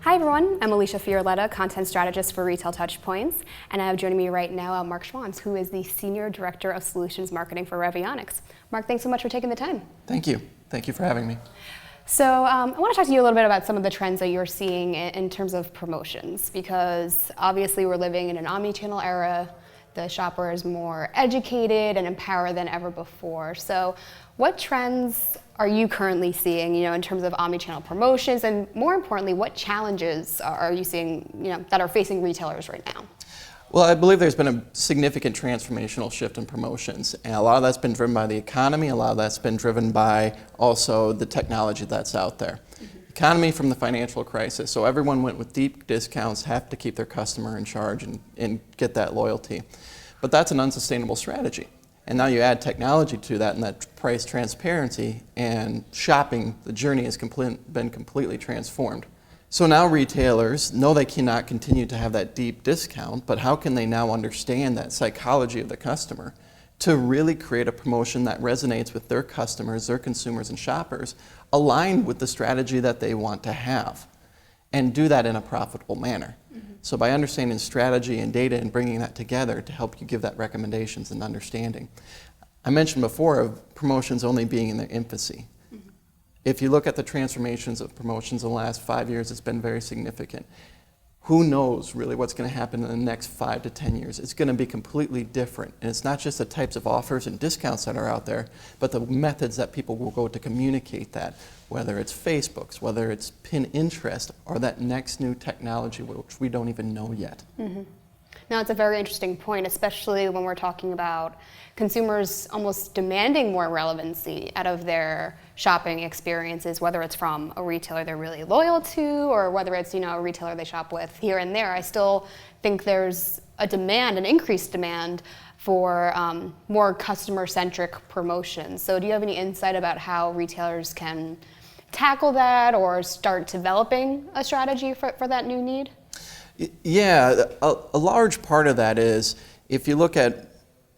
Hi everyone, I'm Alicia Fiorletta, Content Strategist for Retail TouchPoints, and I have joining me right now Mark Schwans, who is the Senior Director of Solutions Marketing for Revionics. Mark, thanks so much for taking the time. Thank you. Thank you for having me. So I want to talk to you a little bit about some of the trends that you're seeing in terms of promotions, because obviously we're living in an omnichannel era. The shopper is more educated and empowered than ever before. So what trends are you currently seeing, in terms of omnichannel promotions, and more importantly, what challenges are you seeing, that are facing retailers right now? Well, I believe there's been a significant transformational shift in promotions, and a lot of that's been driven by the economy, a lot of that's been driven by also the technology that's out there. Economy from the financial crisis, so everyone went with deep discounts, have to keep their customer in charge and get that loyalty. But that's an unsustainable strategy. And now you add technology to that and that price transparency, and shopping, the journey has been completely transformed. So now retailers know they cannot continue to have that deep discount, but how can they now understand that psychology of the customer to really create a promotion that resonates with their customers, their consumers and shoppers, aligned with the strategy that they want to have, and do that in a profitable manner. So by understanding strategy and data and bringing that together to help you give that recommendations and understanding. I mentioned before of promotions only being in their infancy. If you look at the transformations of promotions in the last 5 years, it's been very significant. Who knows really what's going to happen in the next 5 to 10 years? It's going to be completely different. And it's not just the types of offers and discounts that are out there, but the methods that people will go to communicate that, whether it's Facebook's, whether it's Pinterest, or that next new technology which we don't even know yet. Now, it's a very interesting point, especially when we're talking about consumers almost demanding more relevancy out of their shopping experiences, whether it's from a retailer they're really loyal to, or whether it's a retailer they shop with here and there. I still think there's a demand, an increased demand for more customer-centric promotions. So do you have any insight about how retailers can tackle that or start developing a strategy for that new need? Yeah, a large part of that is, if you look at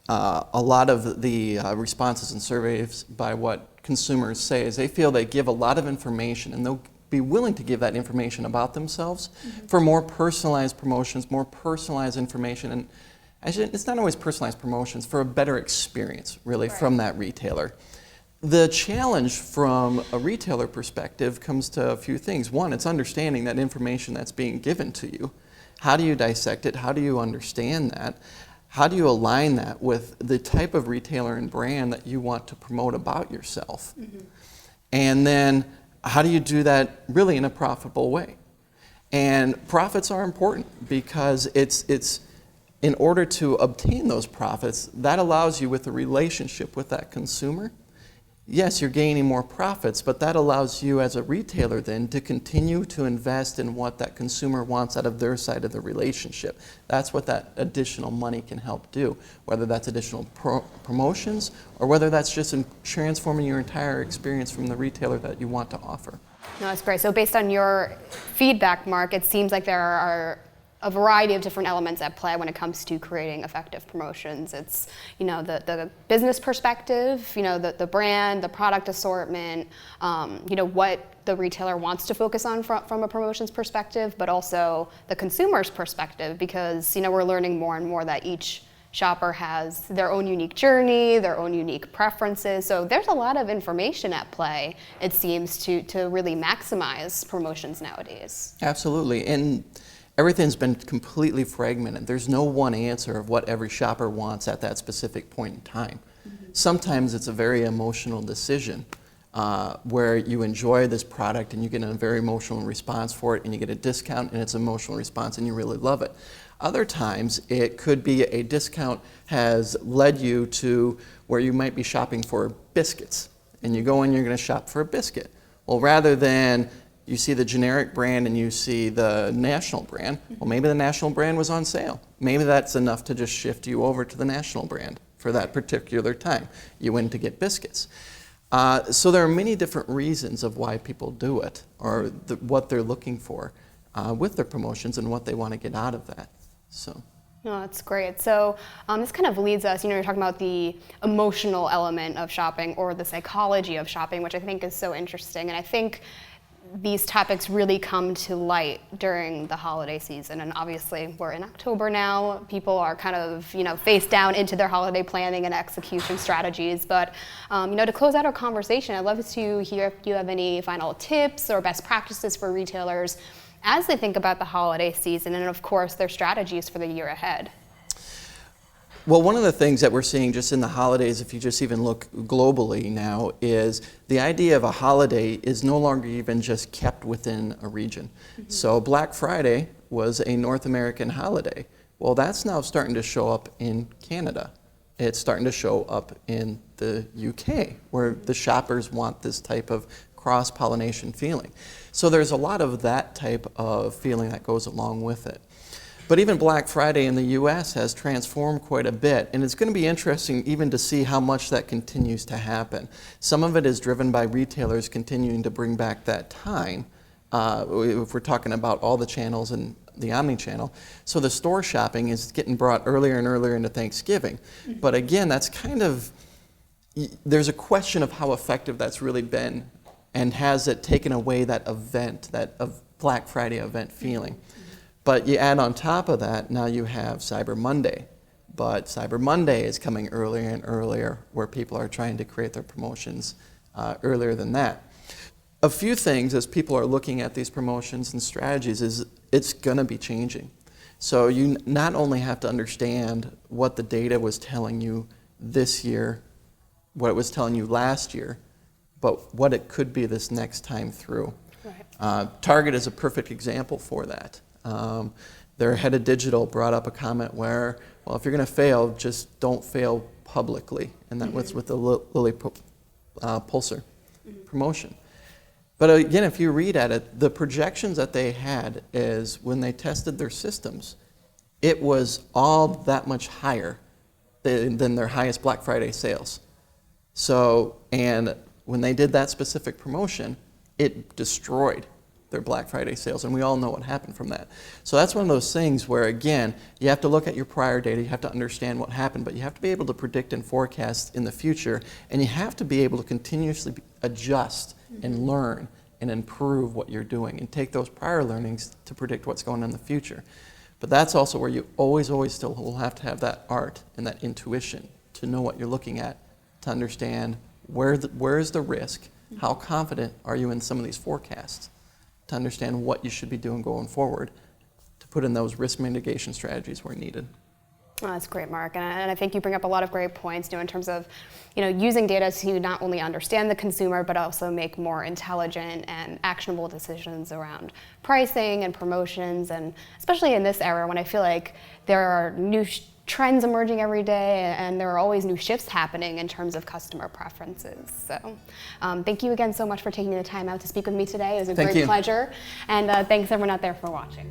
a lot of the responses and surveys by what consumers say, is they feel they give a lot of information, and they'll be willing to give that information about themselves for more personalized promotions, more personalized information, and actually it's not always personalized promotions, for a better experience really from that retailer. The challenge from a retailer perspective comes to a few things. One, it's understanding that information that's being given to you. How do you dissect it? How do you understand that? How do you align that with the type of retailer and brand that you want to promote about yourself? And then how do you do that really in a profitable way? And profits are important, because it's in order to obtain those profits, that allows you, with a relationship with that consumer, yes, you're gaining more profits, but that allows you as a retailer then to continue to invest in what that consumer wants out of their side of the relationship. That's what that additional money can help do, whether that's additional promotions or whether that's just in transforming your entire experience from the retailer that you want to offer. No, that's great. So based on your feedback, Mark, it seems like there are a variety of different elements at play when it comes to creating effective promotions. It's the business perspective, the brand, the product assortment, what the retailer wants to focus on from a promotions perspective, but also the consumer's perspective, because we're learning more and more that each shopper has their own unique journey, their own unique preferences. So there's a lot of information at play, it seems, to really maximize promotions nowadays. Absolutely. And everything's been completely fragmented. There's no one answer of what every shopper wants at that specific point in time. Sometimes it's a very emotional decision where you enjoy this product and you get a very emotional response for it, and you get a discount and it's an emotional response and you really love it. Other times it could be a discount has led you to where you might be shopping for biscuits, and you go in, you're going to shop for a biscuit. Well, rather than you see the generic brand and you see the national brand, well, maybe the national brand was on sale. Maybe that's enough to just shift you over to the national brand for that particular time. You went to get biscuits. So there are many different reasons of why people do it, or what they're looking for with their promotions and what they want to get out of that. So. No, that's great. So this kind of leads us, you're talking about the emotional element of shopping, or the psychology of shopping, which I think is so interesting. And I think these topics really come to light during the holiday season. And obviously we're in October now. People are kind of, face down into their holiday planning and execution strategies. But, to close out our conversation, I'd love to hear if you have any final tips or best practices for retailers as they think about the holiday season and, of course, their strategies for the year ahead. Well, one of the things that we're seeing just in the holidays, if you just even look globally now, is the idea of a holiday is no longer even just kept within a region. Mm-hmm. So Black Friday was a North American holiday. Well, that's now starting to show up in Canada. It's starting to show up in the UK, where the shoppers want this type of cross-pollination feeling. So there's a lot of that type of feeling that goes along with it. But even Black Friday in the US has transformed quite a bit, and it's going to be interesting even to see how much that continues to happen. Some of it is driven by retailers continuing to bring back that time, if we're talking about all the channels and the omnichannel. So the store shopping is getting brought earlier and earlier into Thanksgiving. Mm-hmm. But again, that's there's a question of how effective that's really been, and has it taken away that event, that Black Friday event feeling. But you add on top of that, now you have Cyber Monday. But Cyber Monday is coming earlier and earlier, where people are trying to create their promotions earlier than that. A few things as people are looking at these promotions and strategies is it's going to be changing. So you not only have to understand what the data was telling you this year, what it was telling you last year, but what it could be this next time through. Right. Target is a perfect example for that. Their head of digital brought up a comment where, well, if you're going to fail, just don't fail publicly. And that was with the Lilly Pulsar promotion. But again, if you read at it, the projections that they had is when they tested their systems, it was all that much higher than their highest Black Friday sales. So, and when they did that specific promotion, it destroyed their Black Friday sales, and we all know what happened from that. So that's one of those things where, again, you have to look at your prior data, you have to understand what happened, but you have to be able to predict and forecast in the future, and you have to be able to continuously adjust and learn and improve what you're doing, and take those prior learnings to predict what's going on in the future. But that's also where you always still will have to have that art and that intuition to know what you're looking at, to understand where's the risk, how confident are you in some of these forecasts, to understand what you should be doing going forward, to put in those risk mitigation strategies where needed. Oh, that's great, Mark. And I think you bring up a lot of great points, in terms of, using data to not only understand the consumer, but also make more intelligent and actionable decisions around pricing and promotions, and especially in this era when I feel like there are new trends emerging every day, and there are always new shifts happening in terms of customer preferences. So thank you again so much for taking the time out to speak with me today. It was a great pleasure. And thanks everyone out there for watching.